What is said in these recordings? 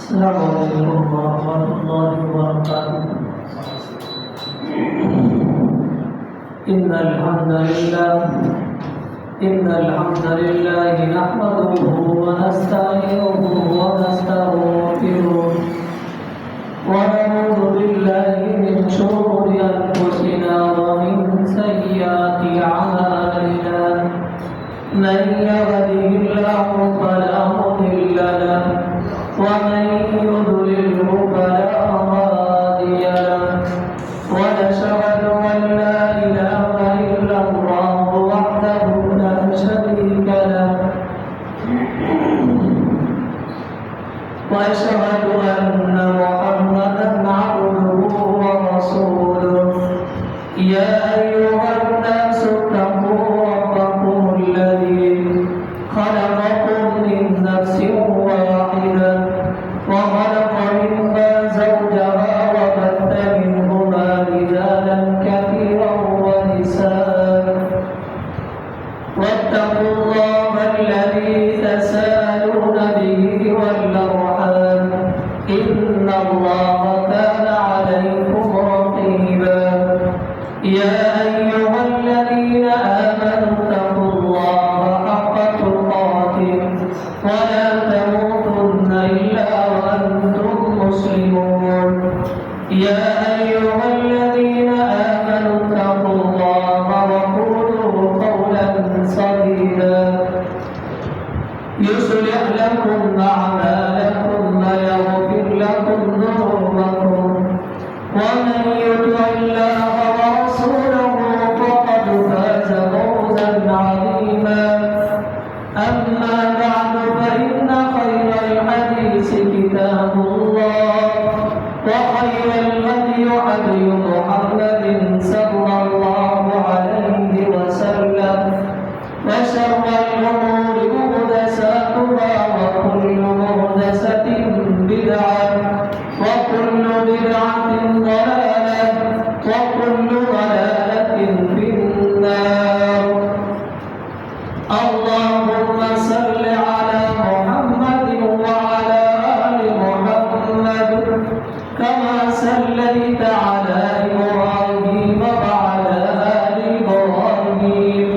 السلام عليكم ورحمة الله وبركاته. إن الحمد لله نحمده ونستعينه ونستغفره ونعوذ بالله من شرور أنفسنا ومن سيئات أعمالنا. من يهده الله فلا مضل له ومن يضلله فلا هادي له ونشهد أن لا إله إلا الله وحده لا شريك له وأشهد أن محمدا عبده ورسوله. يا أيها الناس اتقوا ربكم الذي خلقكم من نفس واحدة وخلق منها زوجها وبث منهما رجالا كثيرا ونساء واتقوا الله الذي تساءلون به والأرحام إن الله كان عليكم رقيبا. يا أيها الذين آمنوا اتقوا الله حق تقاته ولا تموتن إلا وأنتم مسلمون. يا أيها الذين آمنوا اتقوا الله وقولوا قولا سديدا يصلح لكم أعمالكم ويغفر لكم ذنوبكم ومن يطع الله ورسوله فقد فاز فوزا عظيما. أما بعد فإن خير الحديث كتاب الله وخير الهدي هدي محمد صلى الله عليه وسلم وشر الأمور محدثاتها وكل محدثة بدعة وكل بدعة ضلالة وكل ضلالة في النار. اللهم صل على محمد وعلى آل محمد كما صليت على إبراهيم وعلى آل إبراهيم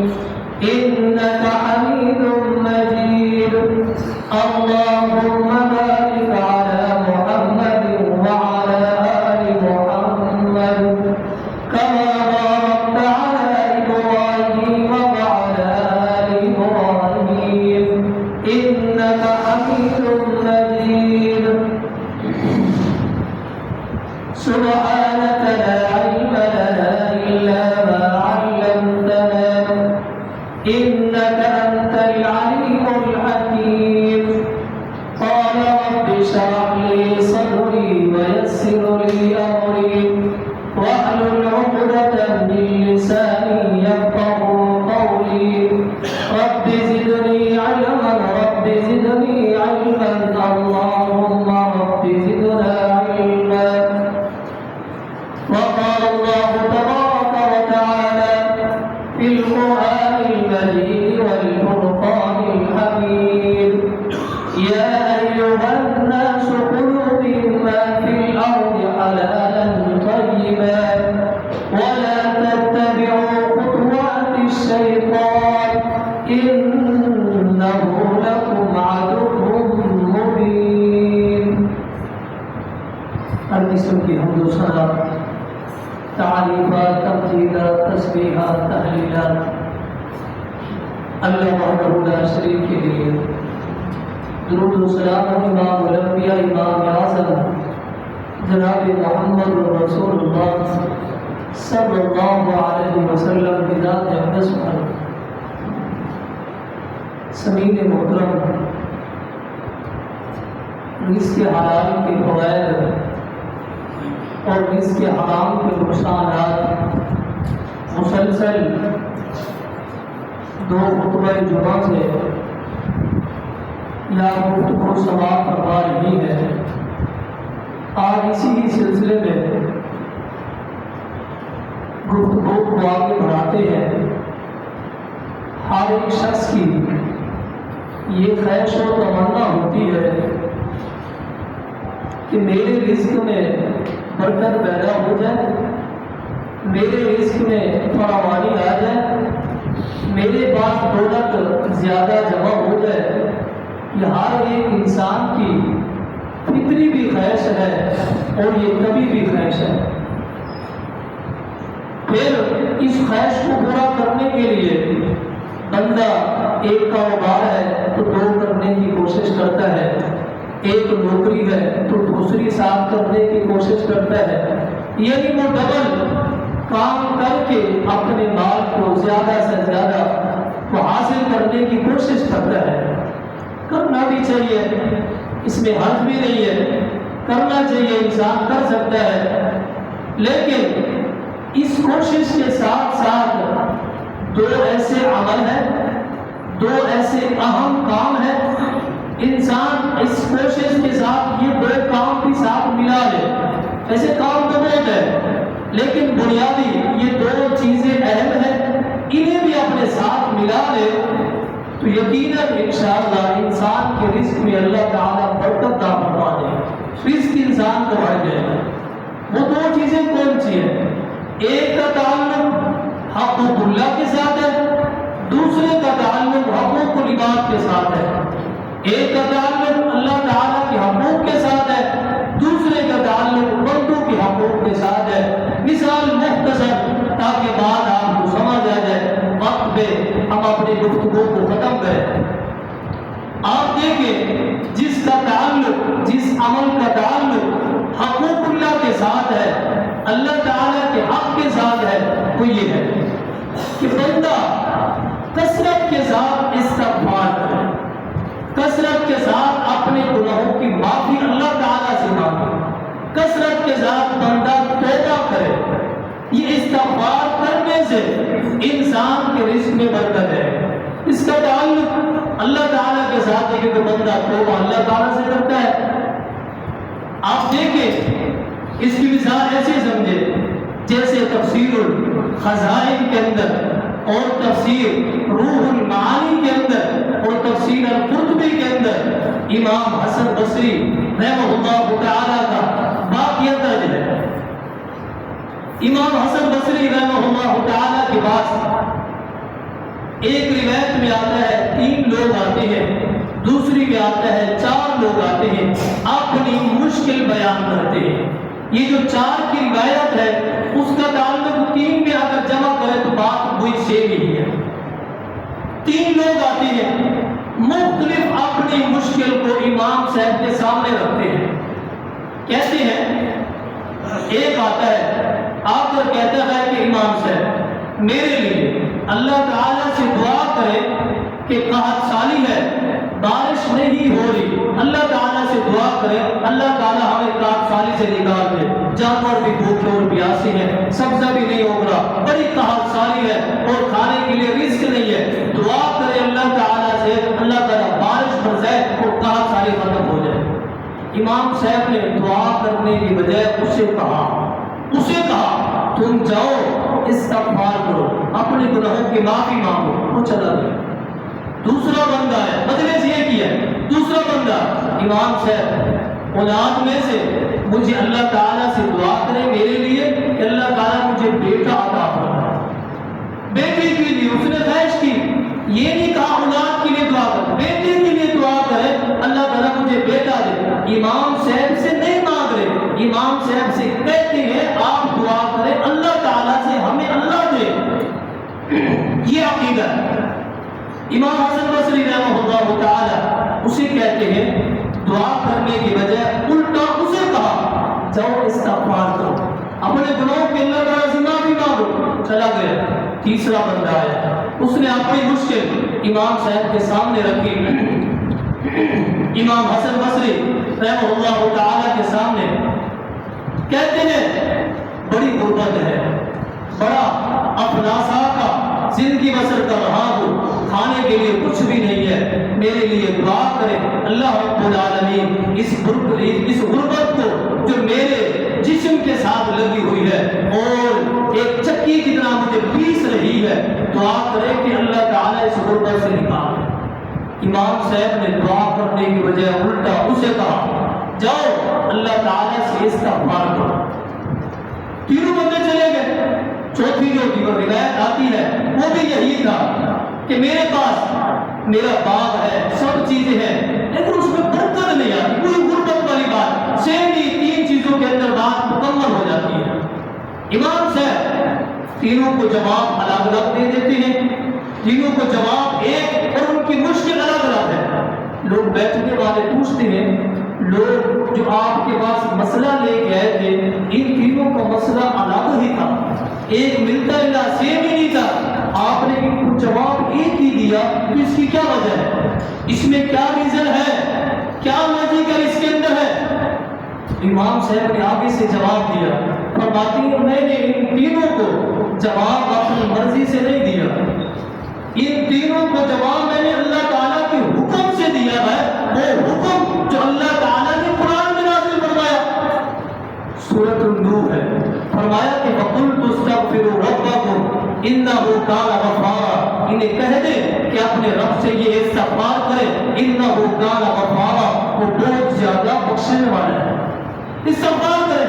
إنك حميد مجيد. اللهم بارك على محمد وعلى آل محمد كما باركت على إبراهيم وعلى آل إبراهيم إنك حميد مجيد. سبحانك لا علم لنا إلا ما علمتنا إنك أنت العليم الحكيم. قال رب اشرح لي صدري ويسر لي أمري واحلل عقدة من لساني يفقهوا قولي. رب زدني علما رب زدني علما اللهم رب زدنا علما. وقال الله تبارك وتعالى في القرآن المجيد والفرقان الحميد يا أيها الناس كلوا مما في الأرض حلالا طيبا ولا تتبعوا خطوات الشيطان إنه لكم عدو مبين. الاسم کی حمد و ثنا تعریفات تمجیدات تسبیحات تحلیلات اللہ وحدہ لا شریک کے لیے درود و سلام امام الانبیاء امام اعظم جناب محمد رسول اللہ صلی اللہ علیہ وسلم کی ذات اقدس پر. سمعین محترم، رزق حلال کے فوائد اور رزق حرام کے نقصانات مسلسل دو خطبہ جمعہ سے یا گفتگو سماعت کروا رہی ہے. آج اسی ہی سلسلے میں گفتگو کو آگے بڑھاتے ہیں. ہر ایک شخص کی یہ خواہش و تمنا ہوتی ہے کہ میرے رزق میں برکت پیدا ہو جائے، میرے رزق میں فراوانی آ جائے، میرے پاس دولت زیادہ جمع ہو جائے، یہ ہر ایک انسان کی فطری بھی خواہش ہے اور یہ کبھی بھی خواہش ہے۔ پھر اس خواہش کو پورا کرنے کے لیے بندہ ایک کاروبار ہے تو دو کرنے کی کوشش کرتا ہے، ایک نوکری ہے تو دوسری ساتھ کرنے کی کوشش کرتا ہے، یعنی وہ ڈبل کام کر کے اپنے مال کو زیادہ سے زیادہ وہ حاصل کرنے کی کوشش کرتا ہے۔ کرنا بھی چاہیے، اس میں حرج بھی نہیں ہے، کرنا چاہیے، انسان کر سکتا ہے، لیکن اس کوشش کے ساتھ ساتھ دو ایسے عمل ہیں، دو ایسے اہم کام ہیں، انسان اس کوشش کے ساتھ یہ دو کام بھی ساتھ ملا لے۔ ایسے کام تو بہت ہے لیکن بنیادی یہ دو چیزیں اہم ہیں، انہیں بھی اپنے ساتھ ملا لے تو یقیناً انشاءاللہ انسان کے رزق میں اللہ تعالیٰ برکت عطا فرما دے، رزق انسان کو بڑھ جائے گا۔ وہ دو چیزیں کون سی ہیں؟ ایک کا تعلق حقوق اللہ کے ساتھ ہے، دوسرے کا تعلق حقوق العباد کے ساتھ ہے۔ ایک کا تعلق اللہ تعالیٰ کے حقوق کے ساتھ ہے، دوسرے کا تعلق بندوں کے حقوق کے ساتھ ہے۔ مثال مختصر تاکہ بات آپ کو سمجھ آ جائے، وقت پہ ہم اپنی گفتگو کو ختم کریں۔ آپ دیکھیں جس کا تعلق، جس عمل کا تعلق حقوق اللہ کے ساتھ ہے، اللہ تعالیٰ کے حق کے ساتھ ہے، وہ یہ ہے کہ بندہ کثرت کے ساتھ استغفار کرے، کثرت کے ساتھ اپنے گناہوں کی معافی اللہ تعالیٰ سے مانگے، کثرت کے ساتھ بندہ توبہ کرے۔ یہ استغفار کرنے سے انسان کے رزق میں برکت ہے۔ اس کا تعلق اللہ تعالیٰ کے ساتھ ہے کہ بندہ توبہ اللہ تعالیٰ سے کرتا ہے۔ آپ دیکھیں اس کی مثال ایسے سمجھے جیسے تفسیر الخزائن کے اندر اور تفسیر روح المعانی کے اندر اور تفسیر القرطبی کے اندر امام حسن بصری رحمہ اللہ تعالیٰ کا واقعہ درج ہے۔ امام حسن بصری رحمہ اللہ تعالیٰ کے پاس ایک روایت میں آتا ہے 3 لوگ آتے ہیں، دوسری میں آتا ہے 4 لوگ آتے ہیں، اپنی مشکل بیان کرتے ہیں۔ یہ جو 4 کی روایت ہے اس کا تعلق 3 میں اگر جمع کرے تو بات وہی سیم ہی ہے۔ 3 لوگ آتے ہیں، مختلف اپنی مشکل کو امام صاحب کے سامنے رکھتے ہیں، کہتے ہیں، ایک آتا ہے آ کر کہتا ہے کہ امام صاحب میرے لیے اللہ تعالیٰ سے دعا کرے کہ قحط سالی ہے، بارش نہیں ہو رہی، اللہ تعالیٰ سے دعا کرے اللہ تعالیٰ ہمیں قحط سالی سے نکال دے، جانور بھی بھوکے اور پیاسے ہیں، سبزہ بھی نہیں اگ رہا، بڑی قحط سالی ہے اور کھانے کے لیے رزق نہیں ہے، دعا کرے اللہ تعالیٰ سے اللہ تعالیٰ بارش برسائے اور قحط سالی ختم ہو جائے۔ امام صاحب نے دعا کرنے کی بجائے اسے کہا تم جاؤ استغفار کرو، اپنے گناہوں کی معافی مانگو، وہ چلا گیا۔ دوسرا بندہ ہے، بدلے سے یہ کیا، دوسرا بندہ، امام صاحب اولاد میں سے مجھے اللہ تعالیٰ سے دعا کرے میرے لیے کہ اللہ تعالیٰ مجھے بیٹا عطا فرمائے۔ بیٹے کے لیے اس نے خواہش کی، یہ نہیں کہا اولاد کے لیے دعا کر، بیٹے کے لیے دعا کرے اللہ تعالیٰ مجھے بیٹا دے۔ امام صاحب سے نہیں مانگ رہے، امام صاحب سے کہتے ہیں آپ دعا کریں اللہ تعالیٰ سے ہمیں اللہ دے۔ یہ عقیدہ ہے۔ امام حسن بصری رحمہ اللہ تعالیٰ اسے کہتے ہیں دعا کرنے کی بجائے الٹا اسے کہا جاؤ استغفار کرو، اپنے گناہوں کے اللہ تعالیٰ سے معافی مانگو، چلا گیا۔ تیسرا بندہ آیا، اس نے اپنی مشکل امام صاحب کے سامنے رکھی، امام حسن بصری رحمہ اللہ تعالیٰ کے سامنے، کہتے ہیں بڑی غربت ہے، بڑا افلاسا کا زندگی بسر کر رہا ہوں، کھانے کے لیے کچھ بھی نہیں ہے، میرے لیے دعا کرے اللہ رب العالمین اس غربت کو جو میرے جسم کے ساتھ لگی ہوئی ہے اور ایک چکی جتنا مجھے پیس رہی ہے، دعا کرے کہ اللہ تعالیٰ اس غربت سے نکال۔ امام صاحب نے دعا کرنے کی بجائے الٹا اسے کہا جاؤ اللہ تعالیٰ سے استغفار کرو۔ تینوں بندے چلے گئے۔ چوتھی جو روایت آتی ہے وہ بھی یہی تھا کہ میرے پاس میرا باغ ہے، سب چیزیں ہیں، لیکن اس میں برکت نہیں آتی، پوری غربت والی بات، سیم ہی تین چیزوں کے اندر بات مکمل ہو جاتی ہے۔ امام صاحب تینوں کو جواب الگ الگ دے دیتے ہیں، تینوں کو جواب ایک، اور ان کی مشکل الگ الگ ہے۔ لوگ بیٹھنے والے پوچھتے ہیں، لوگ جو آپ کے پاس مسئلہ لے کے آئے تھے ان تینوں کا مسئلہ الگ ہی تھا، ایک ملتا جلا سیم ہی نہیں تھا، آپ نے ان کو جواب ایک ہی دیا، تو اس کی کیا وجہ ہے؟ اس میں کیا ریزن ہے؟ کیا لاجیکل اس کے اندر ہے؟ امام صاحب نے آگے سے جواب دیا، فرماتی ہیں میں نے ان تینوں کو جواب اپنی مرضی سے نہیں دیا، ان تینوں کو جواب میں نے اللہ تعالیٰ کے حکم سے دیا ہے، وہ حکم جو اللہ تعالیٰ نے قرآن میں نازل فرمایا، سورۃ النور ہے، فرمایا کہ وَقُلْتُ اسْتَغْفِرُوا رَبَّكُمْ إِنَّهُ كَانَ غَفَّارًا، انہیں کہہ دے کہ اپنے رب سے یہ استغفار کرے، إِنَّهُ كَانَ غَفَّارًا، وہ بہت زیادہ بخشنے والا ہے، استغفار کرے۔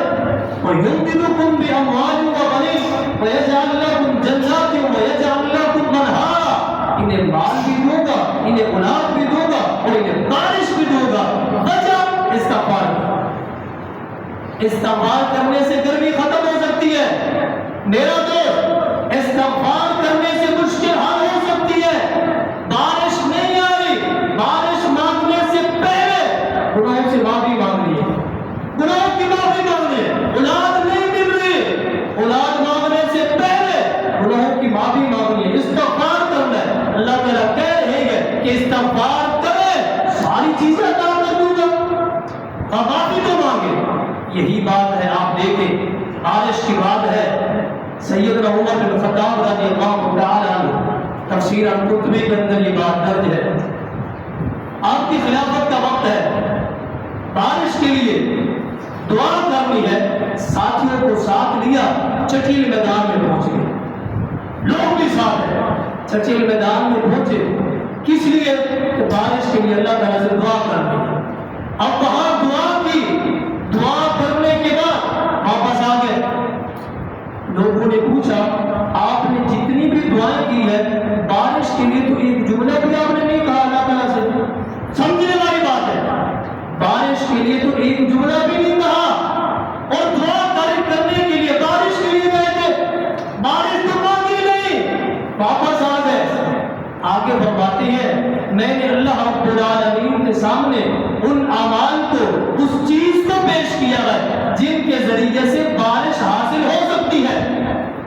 وَيُمْدِدُكُمْ بِأَمْوَالٍ وَبَنِينَ وَيَجْعَلْ لَكُمْ جَنَّاتٍ وَيَجْعَلْ لَكُمْ أَنْهَارًا، انہیں مال بھی دوں گا، انہیں اولاد بھی دوں گا، اور انہیں بارش بھی دوں گا۔ بچا استغفار کر، استغفار کرنے سے گرمی ختم ہو سکتی ہے میرا دوست، استغفار کرنے سے مشکل حل ہو سکتی ہے۔ بارش نہیں آ رہی، بارش مانگنے سے پہلے گناہوں سے معافی مانگنی ہے، گناہوں کی معافی مانگنی ہے۔ اولاد نہیں مل رہی، اولاد مانگنے سے پہلے گناہوں کی معافی مانگنی ہے، استغفار کرنا ہے۔ اللہ تعالیٰ کہہ رہے ہیں کہ استغفار کرے، ساری چیزیں عطا کر دوں گا، اور معافی تو مانگے۔ یہی بات ہے، آپ دیکھیں بارش کی بات ہے، سیدنا عمر بن خطاب رضی اللہ تعالی عنہ تفسیر القرطبی کے اندر یہ بات درج ہے، آپ کی خلافت کا وقت ہے، بارش کے لیے دعا کرنی ہے، ساتھیوں کو ساتھ لیا، چٹیل میدان میں پہنچ گئے، لوگ بھی ساتھ ہیں، چٹیل میدان میں پہنچے، کس لیے؟ کہ بارش کے لیے اللہ تعالیٰ سے دعا کرنی ہے۔ اب وہاں دعا کی، دعا کرنے کے بعد واپس آ گئے، لوگوں نے پوچھا آپ نے جتنی بھی دعائیں کی ہے بارش کے لیے تو ایک جملہ بھی آپ نے نہیں کہا اللہ تعالیٰ سے، سمجھنے والی بات ہے، بارش کے لیے تو ایک جملہ بھی نہیں کہا، اور دعا کرنے کے لیے بارش کے لیے گئے تھے، بارش تو مانگی نہیں، واپس آ گئے۔ آگے فرماتے ہیں میں نے اللہ رب العالمین کے سامنے ان اعمال کو، اس چیز کو پیش کیا ہے جن کے ذریعے سے بارش حاصل ہو سکتی ہے،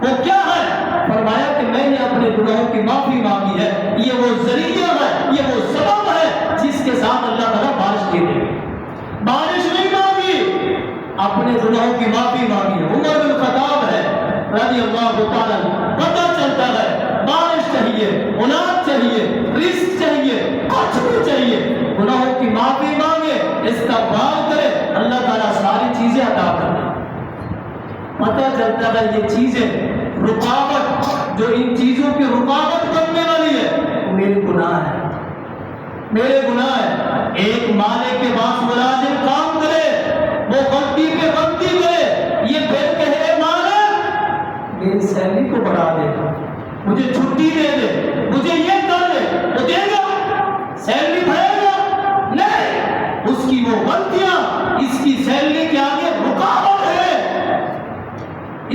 وہ کیا ہے؟ فرمایا کہ میں نے اپنے گناہوں کی معافی مانگی ہے، یہ وہ ذریعہ ہے، یہ وہ سبب ہے جس کے ساتھ اللہ تعالیٰ بارش دے دے۔ بارش نہیں مانگی، اپنے گناہوں کی معافی مانگی ہے۔ عمر بن خطاب ہے رضی اللہ تعالیٰ، پتہ چلتا ہے بارش چاہیے، اولاد چاہیے، رزق چاہیے، کچھ بھی چاہیے، گناہوں کی معافی مانگے، استغفار کرے، اللہ تعالیٰ ساری چیزیں عطا کر دے۔ پتہ چلتا ہے یہ چیزیں رکاوٹ، جو ان چیزوں کی رکاوٹ بننے والی ہے وہ میرے گناہ ہے، میرے گناہ ہے۔ ایک مالک کے پاس ملازم کام کرے، وہ غلطی پہ غلطی کرے، یہ پھر کہے مالک میری سیلری کو بڑھا دے، مجھے چھٹی دے دے، مجھے یہ کر دے، وہ دے گا؟ سیلری بڑھے گا؟ نہیں، اس کی وہ غلطیاں اس کی سیلری کے آگے رکاوٹ ہے،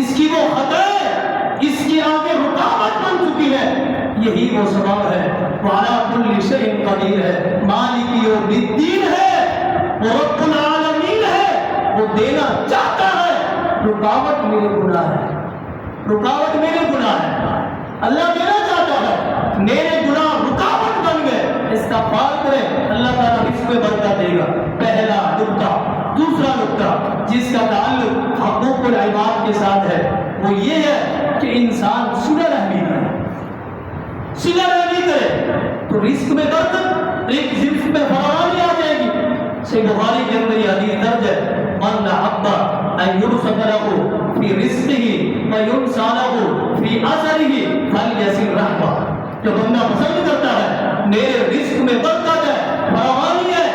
اس کی وہ خطائیں اس کے آگے رکاوٹ بن چکی ہے۔ یہی وہ سبب ہے، وَعَلَىٰ كُلِّ شَيْءٍ قَدِيرٌ ہے، مالک یوم الدین ہے، وہ رب العالمین ہے، وہ دینا چاہتا ہے، رکاوٹ میرے گناہ ہے، رکاوٹ میرے گناہ ہے، اللہ دینا چاہتا ہے، میرے گناہ رکاوٹ بن گئے، استغفار کرے، اللہ تعالیٰ اس پہ برکت دے گا۔ پہلا نکتہ۔ دوسرا نکتہ جس کا تعلق حقوق العباد کے ساتھ ہے وہ یہ ہے کہ انسان صلہ رحمی کرے، صلہ رحمی کرے تو رزق میں برکت، رزق میں فراوانی آ جائے گی۔ صحیح بخاری کے اندر یہ حدیث درج ہے، من احب ان یبسط له فی رزقه وینسى له فی اثره فلیصل رحمہ، جو بندہ پسند کرتا ہے میرے رزق میں برکت ہے، فراوانی ہے،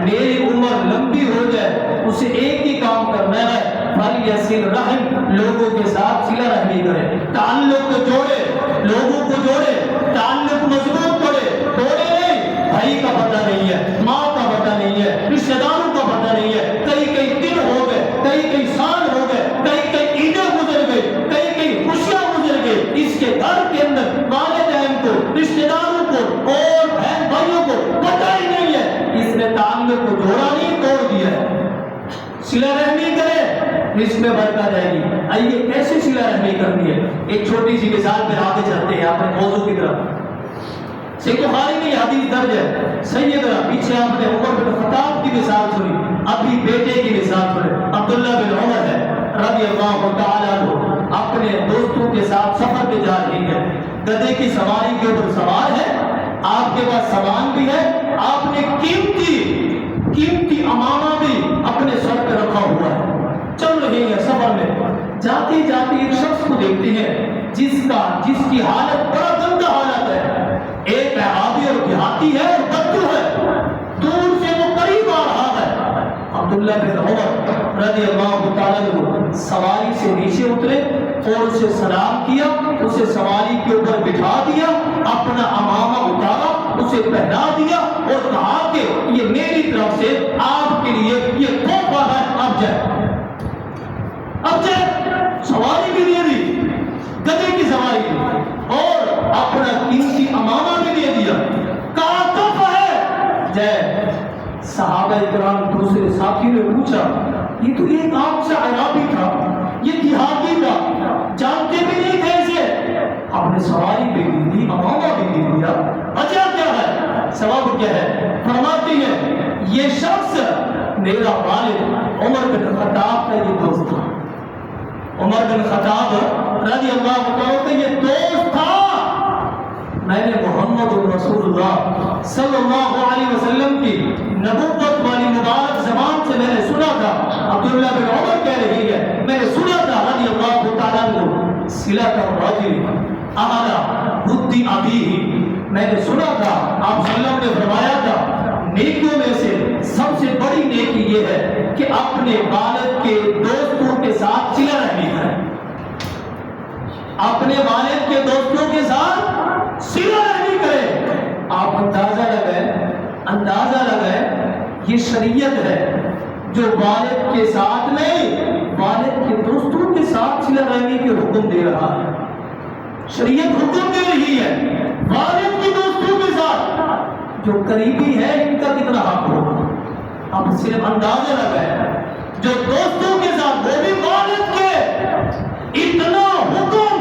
میری عمر لمبی ہو جائے اسے ایک ہی کام کرنا ہے، فَلْيَصِلْ رَحِمْ، لوگوں کے ساتھ صلہ رحمی کرے، تعلق کو جوڑے، لوگوں کو جوڑے، تعلق مضبوط کرے، توڑے نہیں۔ بھائی کا پتہ نہیں ہے، ماں کا پتہ نہیں ہے، رشتہ داروں کا پتہ نہیں ہے، کئی دن ہو گئے، کئی سال ہو گئے، کئی عیدیں گزر گئی، کئی خوشیاں گزر گئی، اس کے گھر کے اندر والدین کو، رشتہ داروں کو اور بہن بھائیوں کو پتہ ہی نہیں ہے، اس نے تعلق کو جوڑا نہیں، توڑ دیا ہے۔ صلہ رحمی کرے، رزق میں برکت آئے گی۔ آئیے کیسے صلہ رحمی کرنی ہے، ایک چھوٹی سی مثال پہ آگے چلتے ہیں اپنے موضوع کی طرف۔ صحیح بخاری میں یہ حدیث درج ہے، سیدنا، پیچھے آپ نے عمر بن خطاب کی مثال سنی، ابھی بیٹے کی مثال سنی، عبداللہ بن عمر ہے رضی اللہ تعالیٰ عنہ، اپنے دوستوں کے ساتھ سفر پہ جا رہی ہے، گدھے کی سواری کے اوپر سوار ہے، آپ کے پاس سامان بھی ہے، آپ نے قیمتی امامہ بھی اپنے سر پہ رکھا ہوا ہے، چل رہے ہیں سفر میں، جاتے جاتے ایک شخص کو دیکھتے ہیں جس کی حالت بڑا گندہ حالت ہے، ایک اعرابی اور دیہاتی ہے اور بدو ہے، دور سے وہ قریب آ رہا ہے۔ عبداللہ بن عمر رضی اللہ تعالیٰ عنہ سواری سے نیچے اترے اور اسے سلام کیا، اسے سواری کے اوپر بٹھا دیا، اپنا امامہ اتارا، اسے پہنا دیا اور کہا کہ یہ میری طرف سے آپ کے لیے یہ تحفہ ہے، اب جائے، سواری بھی دے دی، گدھے کی سواری دی اور اپنا قیمتی امامہ بھی دے دیا، کہا تحفہ ہے، جائے۔ صحابہ اکرام دوسرے ساتھی نے پوچھا، یہ تو ایک عام سا اعرابی تھا، یہ دیہاتی تھا، جانتے بھی نہیں تھے اسے، آپ نے سواری بھی دی، امامہ بھی دے دیا، وجہ کیا ہے، سبب کیا ہے؟ فرماتے ہیں یہ شخص میرا والد عمر بن خطاب کا یہ دوست تھا، عمر بن خطاب رضی اللہ عنہ کا یہ دوست تھا، میں نے محمد رسول اللہ صلی اللہ علیہ وسلم کی نبوت والی مبارک زبان سے میں نے سنا تھا، عبداللہ بن عمر کہہ رہی ہے، میں نے سنا تھا رضی اللہ تعالیٰ عنہ، صلۃ الرجل اعلیٰ بدی ابیہ، میں نے سنا تھا آپ صلی اللہ علیہ وسلم نے فرمایا تھا نیکیوں میں سے سب سے بڑی نیکی یہ ہے کہ اپنے والد کے دوستوں کے ساتھ صلہ رحمی کریں، اپنے والد کے دوستوں کے ساتھ صلہ رحمی کریں۔ آپ اندازہ لگائیں یہ شریعت ہے جو والد کے ساتھ نہیں، والد کے دوستوں کے ساتھ صلہ رحمی کے حکم دے رہا ہے، شریعت حکم دے رہی ہے والد کے دوستوں کے ساتھ، جو قریبی ہے ان کا کتنا حق ہوگا، آپ صرف اندازہ لگائیں، جو دوستوں کے ساتھ وہ بھی والد کے، اتنا حکم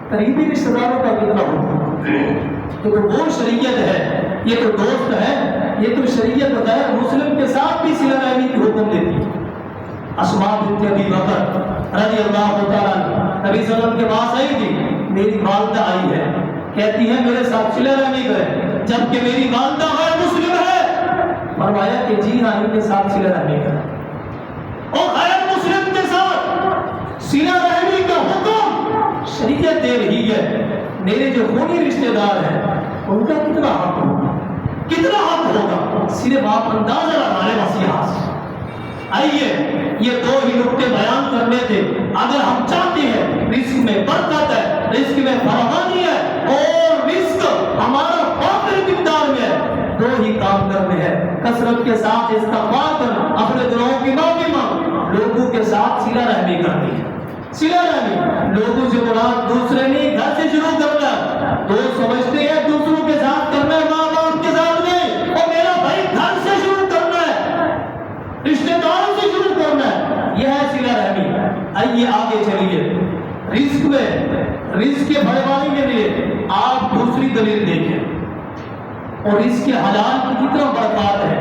قریبی رشتہ داروں کا کتنا حکم، تو وہ شریعت ہے، یہ تو دوست ہے، یہ تو شریعت غیر مسلم کے ساتھ بھی صلہ رحمی کی حکم دیتی ہے۔ اسماء بنت ابی بکر رضی اللہ تعالیٰ عنہ نبی صلی اللہ علیہ وسلم کے پاس آئی تھی، میری والدہ آئی ہے، کہتی ہے میرے ساتھ صلہ رحمی کریں، جبکہ میری والدہ غیر مسلم ہے، فرمایا کہ جی ہاں ان کے ساتھ صلہ رحمی کریں، اور غیر مسلم کے ساتھ صلہ رحمی کا حکم شریعت دے رہی ہے، میرے جو خونی رشتہ دار ہیں ان کا کتنا حق ہوگا، کتنا حق ہوگا، صرف آپ اندازہ لگا لیں بس یہاں سے۔ آئیے یہ دو ہی نکتے بیان کرنے تھے، اگر ہم چاہتے ہیں رزق میں برکت ہے، رزق میں فراوانی ہے اور رزق ہمارا وافر مقدار میں ہے، دو ہی کام کرنے ہیں، کثرت کے ساتھ استغفار کرنا، اپنے گناہوں کی معافی مانگنا، لوگوں کے ساتھ صلہ رحمی کرنی ہے، صلہ رحمی، لوگوں سے مراد دوسرے نہیں، گھر سے شروع کرنا، دوست سمجھتے ہیں دوسروں کے ساتھ کرنا ہے، ماں باپ کے ساتھ نہیں، اور میرا بھائی گھر سے شروع کرنا ہے، رشتہ داروں سے شروع کرنا ہے، یہ ہے صلہ رحمی۔ آئیے آگے چلیے، رزق میں، رزق کے بڑھوانے کے لیے آپ دوسری دلیل دیکھیں، اور رزق کے حلال کی کتنا برکات ہے،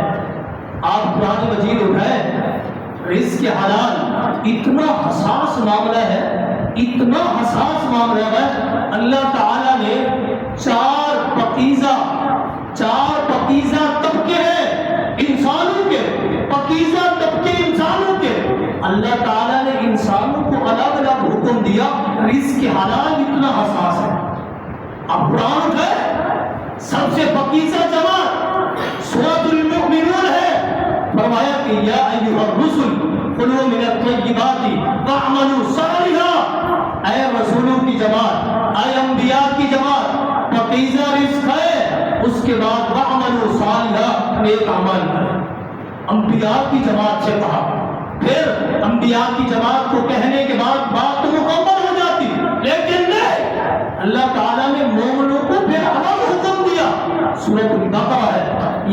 آپ قرآن مجید اٹھائیں، رزق کے حلال اتنا حساس معاملہ ہے، اتنا حساس معاملہ ہے، اللہ تعالیٰ نے چار پاکیزہ طبقے ہیں انسانوں کے، پاکیزہ طبقے انسانوں کے، اللہ تعالیٰ نے انسانوں کو الگ الگ حکم دیا، رزق کے حلال اتنا حساس ہے۔ اب قرآن اٹھائے، سب سے پاکیزہ جماعت سورۃ المؤمنون ہے، فرمایا کہ یا ایھا الرسل کلوا من الطیبات واعملوا صالحا، اے رسولوں کی جماعت، اے انبیاء کی جماعت، پاکیزہ رزق ہے، اس کے بعد واعملوا صالحا، نیک عمل کریں۔ انبیاء کی جماعت سے کہا، پھر انبیاء کی جماعت کو کہنے کے بعد بات تو مکمل ہو جاتی، لیکن نہیں، اللہ تعالیٰ نے مومنوں کو پھر الگ حکم دیا۔ سورۃ البقرہ ہے،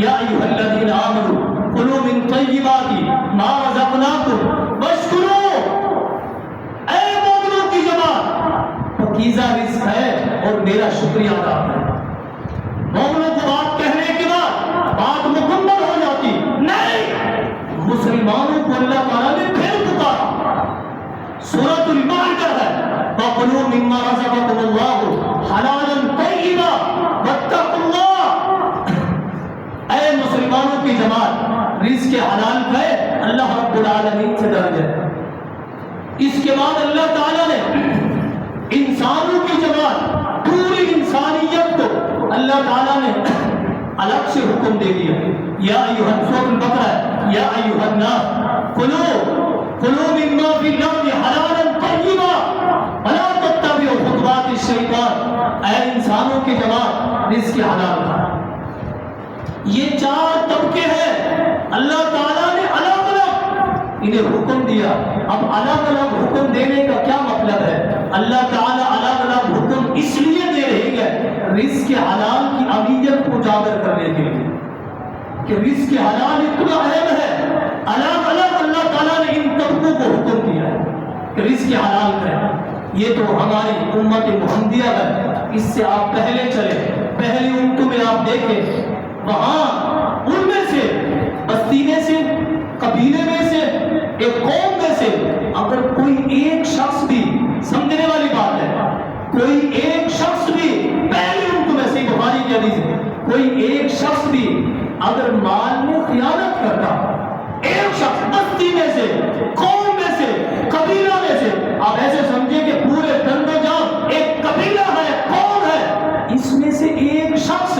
یا ایھا الذین آمنوا کلوا من طیبات ما رزقناکم واشکروا، اے مومنوں کی جماعت، پاکیزہ رزق ہے اور میرا شکریہ ادا کریں۔ مومنوں کو بات کہنے کے بعد بات مکمل ہو جاتی، نہیں، مسلمانوں کو اللہ تعالیٰ نے پھر پکارا۔ سورۃ المائدہ ہے، وَكُلُوا مِمَّا رَزَقَكُمُ اللَّهُ حَلَالًا طَيِّبًا وَاتَّقُوا اللَّهَ، اے مسلمانوں کی جماعت، رزق حلال کھائے، اللہ رب العالمین سے ڈر جائے۔ اس کے بعد اللہ تعالیٰ نے انسانوں کی جماعت، پوری انسانیت کو اللہ تعالیٰ نے الگ سے حکم دے دیا، یا ایھا سورۃ البقرہ، یا ایھا الناس کلوا مما فی الارض حلالا طیبا ولا تتبعوا خطوات الشیطان، اے انسانوں کی جماعت، رزق حلال کھانا۔ یہ چار طبقے ہیں، اللہ تعالیٰ نے الگ الگ انہیں حکم دیا۔ اب الگ الگ حکم دینے کا کیا مطلب ہے؟ اللہ تعالیٰ الگ الگ حکم اس لیے دے رہی ہے رزق حلال کی اہمیت کو اجاگر کرنے کے لیے، کہ رزق حلال اتنا اہم ہے، الگ الگ اللہ تعالیٰ نے ان طبقوں کو حکم دیا ہے کہ رزق حلال کریں۔ یہ تو ہماری امت محمدیہ ہے، اس سے آپ پہلے چلے، پہلی امتوں میں آپ دیکھیں، وہاں ان میں سے، بستی میں سے، قبیلے میں سے، ایک قوم میں سے اگر کوئی ایک شخص بھی، سمجھنے والی بات ہے، کوئی ایک شخص بھی، پہلی امت میں سے، بخاری کی حدیث ہے، کوئی ایک شخص بھی اگر مال میں خیانت کرتا، ایک شخص بستی میں سے، قوم میں سے، قبیلہ میں سے، آپ ایسے سمجھیں کہ پورے دند و جان ایک قبیلہ ہے، قوم ہے، اس میں سے ایک شخص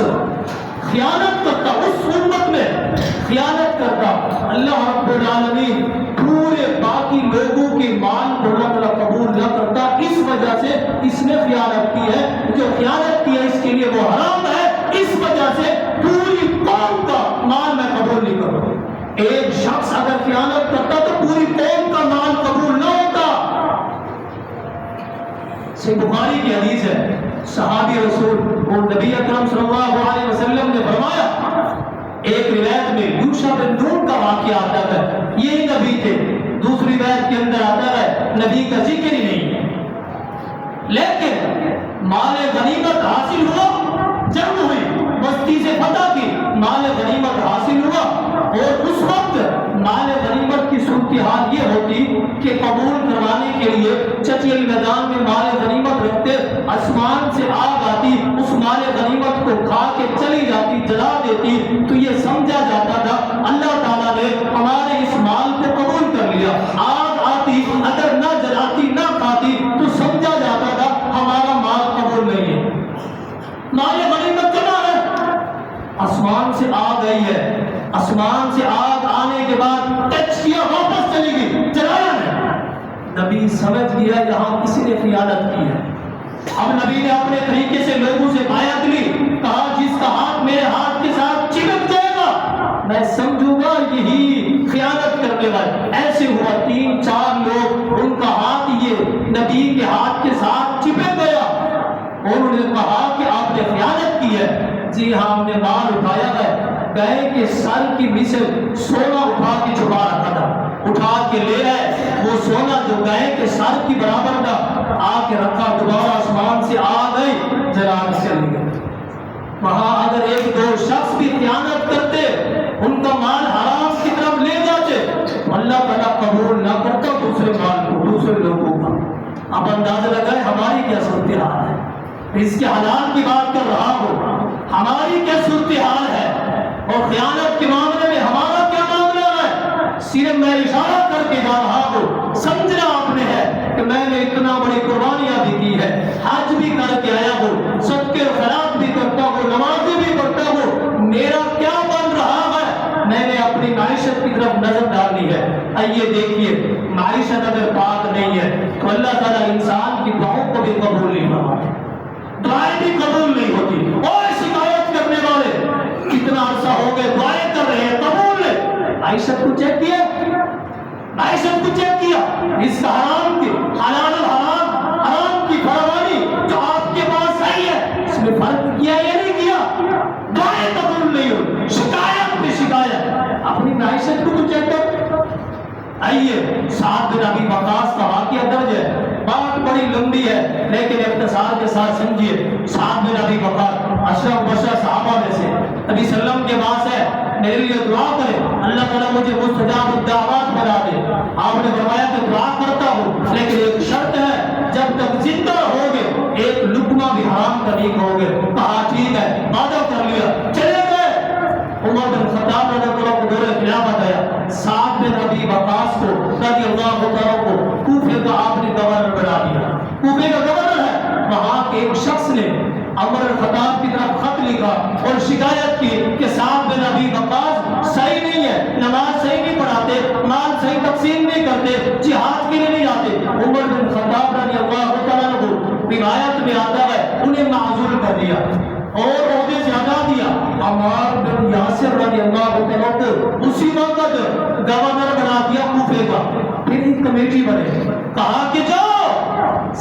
خیانت کرتا، اس امت میں خیانت کرتا، اللہ رب العالمین پورے باقی لوگوں کے مال کو اللہ تعالیٰ قبول نہ کرتا، اس وجہ سے اس نے خیانت کی ہے، جو خیانت کی ہے اس کے لیے وہ حرام ہے، اس وجہ سے پوری قوم کا مال میں قبول نہیں کروں۔ ایک شخص اگر خیانت کرتا تو پوری قوم کا مال قبول نہ ہوتا۔ صحیح بخاری کی حدیث ہے، صحابی رسول اور نبی اکرم صلی اللہ علیہ وسلم نے فرمایا، ایک روایت میں یوشع بن نون کا واقعہ آتا ہے، یہی نبی تھے، دوسری روایت کے اندر آتا ہے نبی کا ذکر ہی نہیں ہے، لیکن مال غنیمت حاصل ہوا، جنگ ہوئی، بستی سے فتح کی، مال غنیمت حاصل ہوا، اور اس وقت مال غنیمت کی صورتحال یہ ہوتی کہ قبول کروانے کے لیے چچی المیدان میں مال غنیمت رکھتے، آسمان سے آگ آتی، اس مال غنیمت کو کھا کے چلی جاتی، جلا دیتی، تو یہ سمجھا جاتا تھا اللہ تعالیٰ نے ہمارے اس مال کو قبول کر لیا۔ آگ آتی، اگر نہ جلاتی نہ کھاتی تو سمجھا جاتا تھا ہمارا مال قبول نہیں ہے۔ مال غنیمت جمع ہے، آسمان سے آگ آئی ہے، آسمان سے آگ آنے کے بعد ٹچ کیا، واپس چلی گئی، جلایا نہیں۔ نبی سمجھ گیا یہاں کسی نے خیانت کی ہے۔ اب نبی نے اپنے طریقے سے لوگوں سے بیعت لی، کہا جس کا ہاتھ میرے ہاتھ کے ساتھ چپک جائے گا میں سمجھوں گا یہی خیانت کرنے والے۔ ایسے ہوا، 3-4 لوگ، ان کا ہاتھ یہ نبی کے ہاتھ کے ساتھ چپک گیا، اور انہوں نے کہا کہ آپ نے خیانت کی ہے۔ جی ہاں، ہم نے مال اٹھایا ہے، گائے کے سر کی مثل سونا اٹھا کے چھپا رکھا تھا، اٹھا کے لے آئے، وہ سونا جو گائے کے سر کی برابر تھا، آ کے رکھا، دوبارہ آسمان سے آ گئی، جلا کے چلی گئی۔ وہاں اگر 1-2 شخص بھی خیانت کرتے، ان کا مال حرام کی طرف لے جاتے، اللہ تعالیٰ قبول نہ کرتا دوسرے مال کو، دوسرے لوگوں کا۔ اب اندازہ لگائے ہماری کیا صورتحال ہے، اس کے حلال کی بات کر رہا ہوں، ہماری کیا صورتحال ہے، اور خیانت کے معاملے میں ہمارا کیا معاملہ ہے۔ صرف میں اشارہ کر کے جا رہا ہوں، سمجھنا آپ نے ہے کہ میں نے اتنا بڑی قربانیاں بھی کی ہے، حج بھی کر کے آیا ہوں، صدقے و خیرات بھی کرتا ہوں، نمازیں بھی پڑھتا ہوں، میرا کیا بن رہا ہے، میں نے اپنے اپنی معیشت کی طرف نظر ڈالنی ہے. آئیے دیکھیے معیشت اگر پاک نہیں ہے تو اللہ تعالیٰ انسان کی دعاؤں کو بھی قبول نہیں فرماتے, دعائیں بھی قبول نہیں ہوتی. اور شکایت کرنے والے کتنا عرصہ ہو گئے دعائیں کر رہے ہیں, قبول نہیں. معیشت کو چیک کیا, معیشت کو چیک کیا, اس کا حرام کی حلال الحرام, حرام کی فراوانی جو آپ کے پاس آئی ہے اس میں فرق کیا یا نہیں کیا؟ دعائیں قبول نہیں ہو, شکایت پہ شکایت. اپنی معیشت کو تو چیک کر. آئیے سعد بن ابی وقاص کا واقعہ درج ہے, بات بڑی لمبی ہے لیکن اختصار کے ساتھ سمجھیے. سعد بن ابی وقاص اشرف بشر صحابہ میں سے, نبی صلی اللہ علیہ وسلم کے پاس ہے میرے لیے دعا کرے اللہ تعالیٰ مجھے مستجاب الدعوات بنا دے. آپ نے فرمایا کہ دعا کرتا ہوں لیکن ایک شرط ہے, جب تک زندہ ہوگے ایک لقمہ بھی حرام کا نہیں کھاؤ گے. کہا ٹھیک ہے, وعدہ کر لیا, چلے گئے. عمر بن خطاب رضی اللہ عنہ کو دور خلافت آیا, سعد بن ابی وقاص کو رضی اللہ عنہ کو کوفے کا آپ نے گورنر بنا دیا. کوفے کا گورنر ہے, وہاں کے ایک شخص نے عمر بن خطاب کی طرف خط لکھا اور شکایت کی کہ سعد بن ابی وقاص صحیح نہیں ہے, نماز صحیح نہیں پڑھاتے, مال صحیح تقسیم نہیں کرتے, جہاد کے لیے نہیں جاتے. عمر بن خطاب رضی اللہ عنہ کو روایت میں آتا ہے انہیں معزول کر دیا اور عہدے سے ہٹا دیا. عمار بن یاسر رضی اللہ عنہ کو اسی وقت گورنر بنا دیا کوفے کا. پھر ایک کمیٹی بنے, کہا کہ جاؤ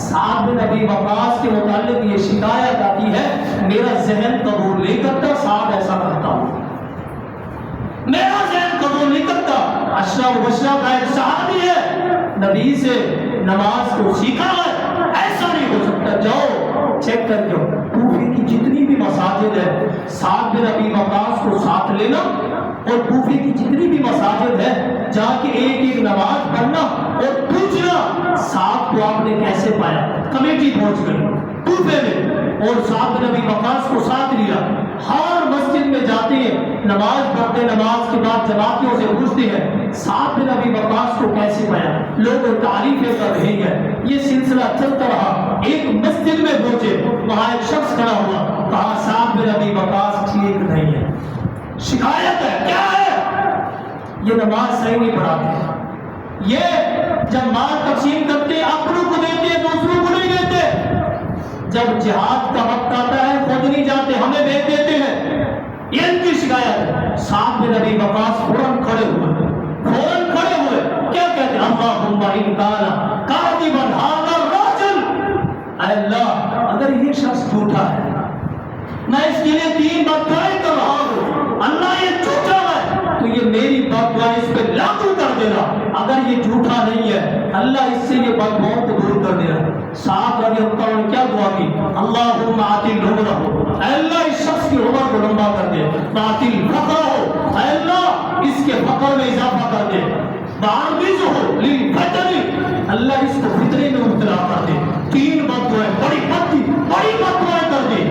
سعد بن ابی وقاص کے متعلق یہ شکایت آتی ہے, میرا ذہن قبول نہیں کرتا, سعد ایسا کرتا ہوں, میرا ذہن قبول نہیں کرتا. اشرف بشرا کا ایک صحابی ہے, نبی سے نماز کو سیکھا ہے, ایسا نہیں ہو سکتا. جاؤ چیک کر جاؤ کوفے کی جتنی بھی مساجد ہے سعد بن ابی وقاص کو ساتھ لینا اور کوفے کی جتنی بھی مساجد ہے جا کے ایک ایک نماز پڑھنا اور پوچھنا سعد کو آپ نے کیسے پایا. کمیٹی پہنچ گئی کوفے میں اور سعد بن ابی وقاص کو ساتھ لیا. ہر مسجد میں جاتے ہیں, نماز پڑھتے, نماز کے بعد جماعتوں سے پوچھتے ہیں سعد بن ابی وقاص کو کیسے پایا. لوگ تعریفیں کر رہے ہیں. یہ سلسلہ چلتا رہا. ایک مسجد میں پہنچے, وہاں ایک شخص کھڑا ہوا, کہا سعد بن ابی وقاص ٹھیک نہیں ہے, شکایت ہے. کیا ہے؟ یہ نماز صحیح نہیں پڑھاتے, یہ جب مال تقسیم کرتے اپنوں کو دیتے دوسروں کو نہیں دیتے, جب جہاد کا وقت آتا ہے خود نہیں جاتے ہمیں بھیج دیتے ہیں. یہ ان کی شکایت ہے. سعد بن ابی وقاص فوراً کھڑے ہوئے, کیا کہتے ہیں؟ اللہم ان کان کاذبا ھذا الرجل, اے اللہ اگر یہ شخص جھوٹا ہے میں اس کے لیے 3 بددعائیں کر رہا ہوں, اللہ یہ جھوٹا ہے تو یہ میری بددعا اس پہ لاگو کر دینا, اگر یہ جھوٹا نہیں ہے اللہ اس سے یہ بددعاؤں کو دور کر دینا. سعد رضی اللہ عنہ نے کیا دعا کی؟ اللہم آتل عمرہ, اے اللہ اس شخص کی عمر کو لمبا کر دے. آتل فقرہ, اے اللہ اس کے فقر میں اضافہ کر دے. بعرضہ للفتن, اللہ اس کو فتنے میں مبتلا کر دے. 3 بددعائیں, بڑی بددعائیں کر دی.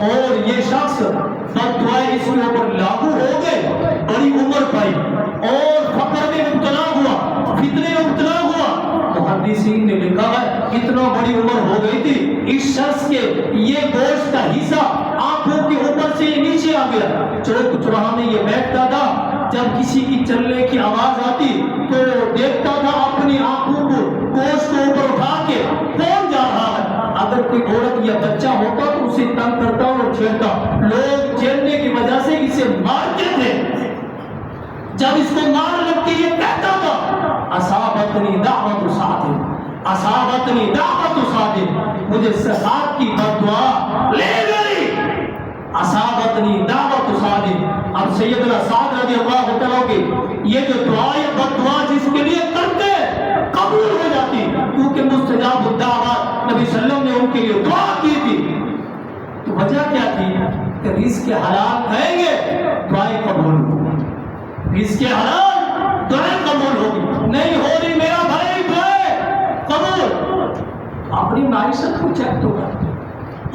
اور یہ شخص بددعائیں اس کے اوپر لاگو ہو گئے, بڑی عمر پائی اور فقر میں مبتلا ہوا, فتنے میں مبتلا ہوا. محدثین نے لکھا ہے اتنا بڑی عمر ہو گئی تھی اس شخص کے یہ گوشت کا حصہ آنکھوں کے اوپر سے نیچے آ گیا. چوک چوراہا میں یہ بیٹھتا تھا, جب کسی کی چلنے کی آواز آتی تو دیکھتا تھا اپنی آنکھوں کو گوشت کو اوپر اٹھا کے کون جا رہا ہے. اگر کوئی عورت یا بچہ ہوتا تو اسے تنگ کرتا اور چھیڑتا. لوگ چھیڑنے کی وجہ سے اسے مارتے تھے. جب اس کو مار لگتی یہ کہتا تھا اصابتنی دعوت سعد, اصابتنی دعوت سعد, مجھے سعد کی بددعا لے گئی. اصابتنی دعوت سعد. اب سیدنا سعد رضی اللہ عنہ کی یہ جو دعا یا بددعا جس کے لیے کرتے قبول ہو جاتی, کیونکہ مستجاب الدعوات نبی صلی اللہ علیہ وسلم نے ان کے لیے دعا کی تھی. تو وجہ کیا تھی کہ رزق حلال کھائیں گے دعائیں قبول ہوگی, رزق حلال دعائیں قبول ہوگی. نہیں ہو رہی میرا بھائی دعائیں قبول. اپنی معیشت کو چیک تو کر,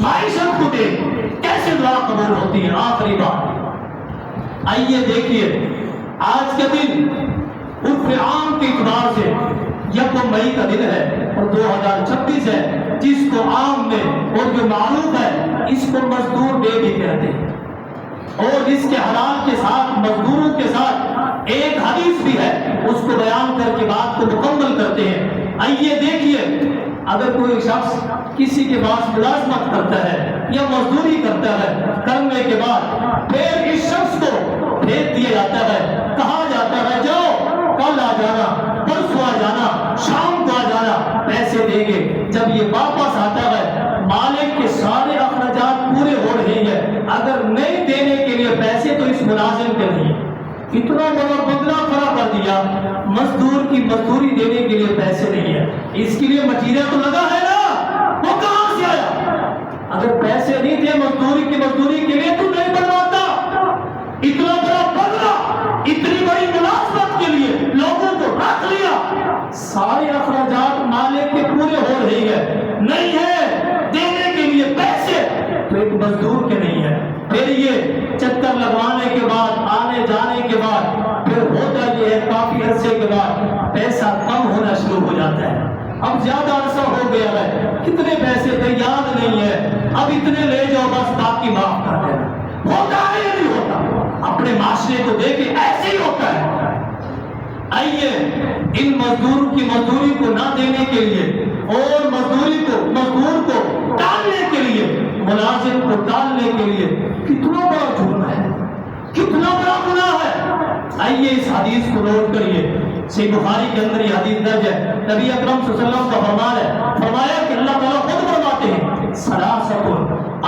معیشت کو دیکھ کیسے دعا قبول ہوتی ہے. آخری بات آئیے دیکھیے, آج کا دن عرف عام کے اعتبار سے 1 مئی کا دن ہے اور 2026 ہے, جس کو عام میں اور جو معروف ہے اس کو مزدور ڈے بھی کہتے ہیں. اور اس کے حلال کے ساتھ مزدوروں کے ساتھ کوئی شخص کسی کے پاس ملازمت کرتا ہے یا مزدوری کرتا ہے، کرنے کے بعد پھر اس شخص کو بھیج دیا جاتا ہے، کہا جاتا ہے جاؤ کل آ جانا، پرسوں آ جانا، شام کو آ جانا، پیسے دیں گے۔ جب یہ واپس آتا ہے مالک کے سارے اخراجات پورے ہو رہے ہیں، اگر نہیں دینے کے لیے پیسے تو اس ملازم کے نہیں، اتنا بڑا بنگلہ کھڑا کر دیا، مزدور کی مزدوری دینے کے لیے پیسے نہیں ہے، اس کے لیے مٹیریل تو لگا ہے نا، وہ کہاں سے آیا؟ اگر پیسے نہیں تھے مزدوری کے لیے تو نہیں بنواتا۔ اتنا بڑا بنگلہ، اتنی بڑی ملازمت کے لیے لوگوں کو رکھ لیا، سارے اخراجات مالک کے پورے ہو رہے ہیں، نہیں ہے دینے کے لیے پیسے تو ایک مزدور کے نہیں ہے۔ پھر یہ چکر لگوانے کے بعد، آنے جانے کے بعد، پھر ہوتا یہ ہے کافی عرصے کے بعد پیسہ کم ہونا شروع ہو جاتا ہے۔ اب زیادہ عرصہ ہو گیا ہے، کتنے پیسے تھے یاد نہیں ہے، اب اتنے لے جاؤ بس باقی معاف کر دینا۔ ہوتا ہے یا نہیں ہوتا؟ اپنے معاشرے کو دیکھیں ایسے ہی ہوتا ہے۔ آئیے ان مزدور کی مزدوری کو نہ دینے کے لیے اور مزدور کو ٹالنے کے لیے، ملازم کو ٹالنے کے لیے کتنا بڑا جرم ہے، کتنا بڑا گناہ ہے۔ آئیے اس حدیث کو نوٹ کریے، صحیح بخاری کے اندر یہ حدیث درج ہے، نبی اکرم صلی اللہ علیہ وسلم کا فرمان ہے، فرمایا کہ اللہ تعالیٰ خود فرماتے ہیں ثلاثۃ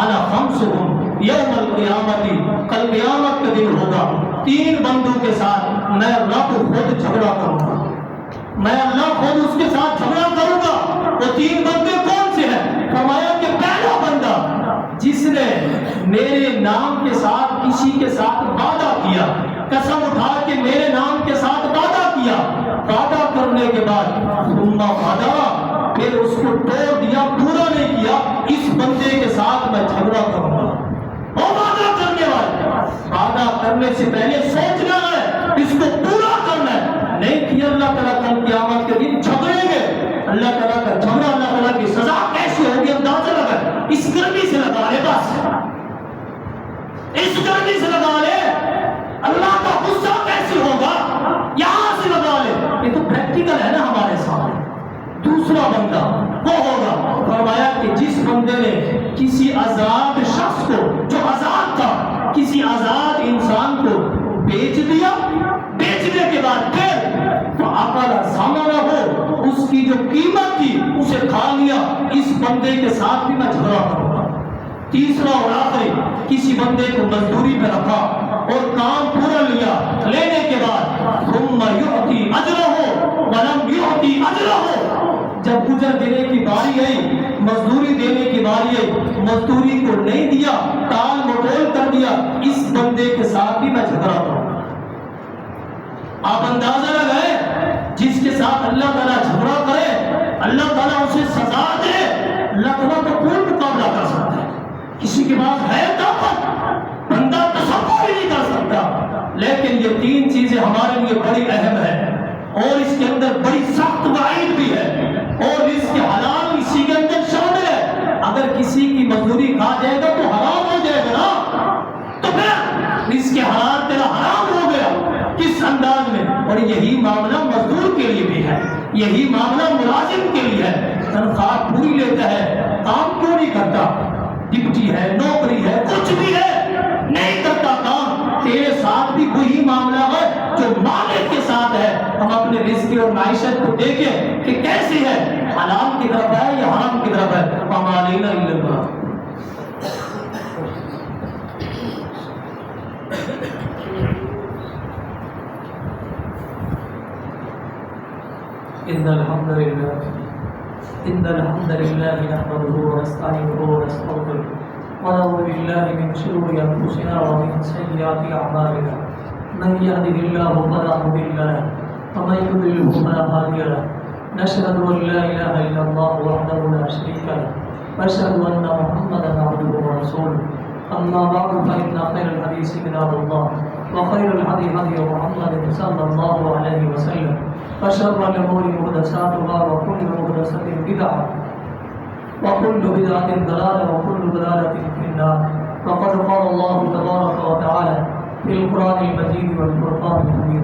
انا خمسہم یوم القیامت، کل قیامت کا دن ہوگا، تین بندوں کے ساتھ میں رب خود جھگڑا کروں گا، میں اللہ خود اس کے ساتھ جھگڑا کروں گا۔ وہ تین بندے کون سے ہیں؟ فرمایا کہ پہلا بندہ جس نے میرے نام کے ساتھ کسی کے ساتھ وعدہ کیا، قسم اٹھا کے میرے نام کے ساتھ وعدہ کیا، وعدہ کرنے کے بعد ثم وعدہ، پھر اس کو توڑ دیا، پورا نہیں کیا، اس بندے کے ساتھ میں جھگڑا کروں گا۔ وہ وعدہ کرنے والے، وعدہ کرنے سے پہلے سوچنا ہے، اس کو پورا کرنا ہے، نہیں کیا اللہ تعالیٰ کل قیامت کے دن جھگڑیں گے۔ اللہ تعالیٰ کا جھگڑا، اللہ تعالیٰ کی سزا کیسی ہوگی اندازہ لگا، اس گرمی سے لگا لے، بس اس گرمی سے لگا لے، اللہ کا غصہ کیسی ہوگا یہاں سے لگا لے۔ یہ تو پریکٹیکل ہے نا ہمارے سامنے۔ دوسرا بندہ وہ ہوگا، فرمایا کہ جس بندے نے کسی آزاد شخص کو، جو آزاد تھا، کسی آزاد انسان کو بیچ دیا، بیچنے کے بعد پھر عقل سامنا ہو، اس کی جو قیمت تھی اسے کھا لیا، اس بندے کے ساتھ بھی میں جھگڑا کروں گا۔ تیسرا اور آخری، کسی بندے کو مزدوری پہ رکھا اور کام پورا لیا، لینے کے بعد ثم یعطی اجرہ ولم یعطی اجرہ، جب اجر دینے کی باری آئی، مزدوری دینے کی باری آئی، مزدوری کو نہیں دیا، ٹال مٹول کر دیا، اس بندے کے ساتھ بھی میں جھگڑا کروں گا۔ آپ اندازہ لگائے، جس کے ساتھ اللہ تعالیٰ جھگڑا کرے، اللہ تعالیٰ اسے سزا دے، اللہ تعالیٰ تو کوئی مقابلہ کر سکتا ہے، کسی کے پاس ہے طاقت، بندہ تصور ہی نہیں کر سکتا۔ لیکن یہ تین چیزیں ہمارے لیے بڑی اہم ہیں اور اس کے اندر بڑی سخت وعید بھی ہے، اور اس کے حلال اسی کے اندر شامل ہے۔ اگر کسی کی مزدوری کھا جائے گا تو حرام ہو جائے گا نا، تو پھر اس کے حلال تیرا حرام ہو گیا، کس انداز میں؟ اور یہی معاملہ مزدور کے لیے بھی ہے، یہی معاملہ ملازم کے لیے ہے، تنخواہ پوری لیتا ہے، کام کیوں نہیں کرتا؟ ڈپٹی ہے، نوکری ہے، کچھ بھی ہے، نہیں کرتا کام، تیرے ساتھ بھی وہی معاملہ ہے جو مالک کے ساتھ ہے۔ ہم اپنے رزق اور معیشت کو دیکھیں کہ کیسے ہے، حلال کی طرف ہے یا حرام کی طرف ہے۔ وما علینا الا البلاغ۔ إن الحمد لله نحمده ونستعينه ونستغفره ونعوذ بالله من شرور أنفسنا ومن سيئات أعمالنا، من يهده الله فلا مضل له ومن يضلل فلا هادي له، نشهد أن لا إله إلا الله وحده لا شريك له وأشهد أن محمدا عبده ورسوله، أما بعد فإن خير الحديث كتاب الله وخير الهدي هدي محمد صلى الله عليه وسلم، وشر الأمور محدثاتها وكل محدثة بدعة وكل بدعة ضلالة وكل ضلالة في النار۔ وقد قال الله تبارك وتعالى في القرآن المجيد والفرقان الحميد: